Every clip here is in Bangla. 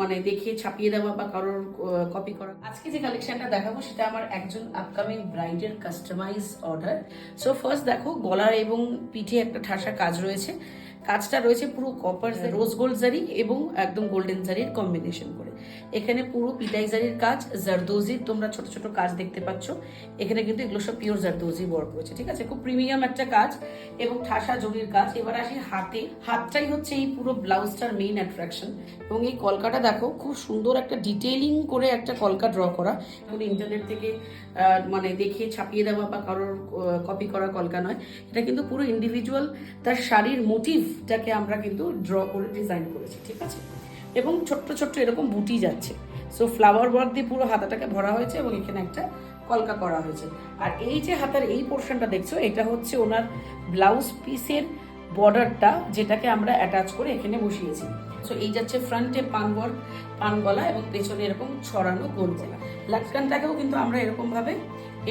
মানে দেখিয়ে ছাপিয়ে দেওয়া বা কারোর কপি করা। আজকে যে কালেকশনটা দেখাবো সেটা আমার একজন আপকামিং ব্রাইডের কাস্টমাইজ অর্ডার। সো ফার্স্ট দেখো, গলার এবং পিঠে একটা ঠাসা কাজ রয়েছে। কাজটা রয়েছে পুরো কপার রোজ গোল্ড জারি এবং একদম গোল্ডেন জারির কম্বিনেশন করে। এখানে পুরো পিটাই জারির কাজ, জারদোজির তোমরা ছোট ছোট কাজ দেখতে পাচ্ছ। এখানে কিন্তু এগুলো সব পিওর জারদোজি ওয়ার্ক রয়েছে, ঠিক আছে? খুব প্রিমিয়াম একটা কাজ এবং ঠাসা জরির কাজ। এবার আসি হাতে। হাতটাই হচ্ছে এই পুরো ব্লাউজটার মেইন অ্যাট্রাকশন। এবং এই কলকাটা দেখো, খুব সুন্দর একটা ডিটেইলিং করে একটা কলকা ড্র করা। এখন ইন্টারনেট থেকে মানে দেখিয়ে ছাপিয়ে দেওয়া বা কারোর কপি করা কলকা নয়, এটা কিন্তু পুরো ইন্ডিভিজুয়াল তার শাড়ির মোটিভটাকে আমরা কিন্তু ড্র করে ডিজাইন করেছি, ঠিক আছে? এবং ছোট্ট ছোট্ট এরকম বুটি যাচ্ছে। সো ফ্লাওয়ার ওয়ার্ক দিয়ে পুরো হাতাটাকে ভরা হয়েছে এবং এখানে একটা কলকা করা হয়েছে। আর এই যে হাতার এই পোর্শনটা দেখছো, এটা হচ্ছে ওনার ব্লাউজ পিসের বর্ডারটা, যেটাকে আমরা অ্যাটাচ করে এখানে বসিয়েছি। সো এই যাচ্ছে ফ্রন্টে পান ওয়ার্ক, পান গলা এবং পেছনে এরকম ছড়ানো গোল গলা। লাটকানটাকেও কিন্তু আমরা এরকম ভাবে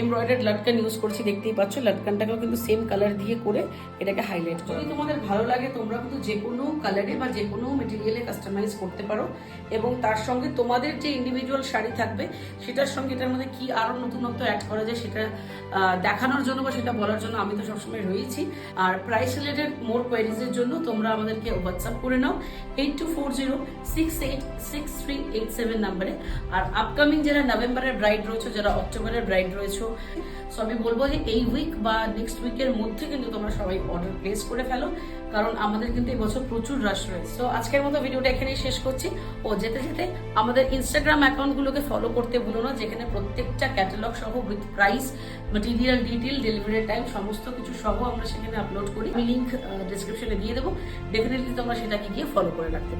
এমব্রয়ডার্ড লাটকান ইউজ করছি, দেখতেই পাচ্ছ। লাটকানটাকেও কিন্তু সেম কালার দিয়ে করে এটাকে হাইলাইট। যদি তোমাদের ভালো লাগে তোমরা কিন্তু যে কোনো কালারে বা যে কোনো মেটেরিয়ালে কাস্টমাইজ করতে পারো। এবং তার সঙ্গে তোমাদের যে ইন্ডিভিজুয়াল শাড়ি থাকবে সেটার সঙ্গে এটার মধ্যে কি আরো নতুনত্ব অ্যাড করা যায় সেটা দেখানোর জন্য বা সেটা বলার জন্য আমি তো সবসময় রয়েছি। আর প্রাইস রিলেটেড মোর কোয়ারিজের জন্য তোমরা আমাদেরকে হোয়াটসঅ্যাপ করে নাও 8240686387 নাম্বারে। আর আপকামিং যারা নভেম্বরের ব্রাইড রয়েছে, যারা অক্টোবরের ব্রাইড রয়েছে, সো আমি বলবো যে এই উইক বা নেক্সট উইকের মধ্যে কিন্তু তোমরা সবাই অর্ডার প্লেস করে ফেলো, কারণ আমাদের কিন্তু এই বছর প্রচুর রাশ রয়েছে। তো আজকের মতো ভিডিওটা এখানেই শেষ করছি। ও যেতে যেতে আমাদের ইনস্টাগ্রাম অ্যাকাউন্টগুলোকে ফলো করতে ভুলো না, যেখানে প্রত্যেকটা ক্যাটালগ সহ with price, material detail, delivery time সমস্ত কিছু সহ আমরা সেখানে আপলোড করি। আমি লিঙ্ক ডিসক্রিপশনে দিয়ে দেবো, ডেফিনেটলি তোমরা সেটাকে গিয়ে ফলো করে রাখতে পারো।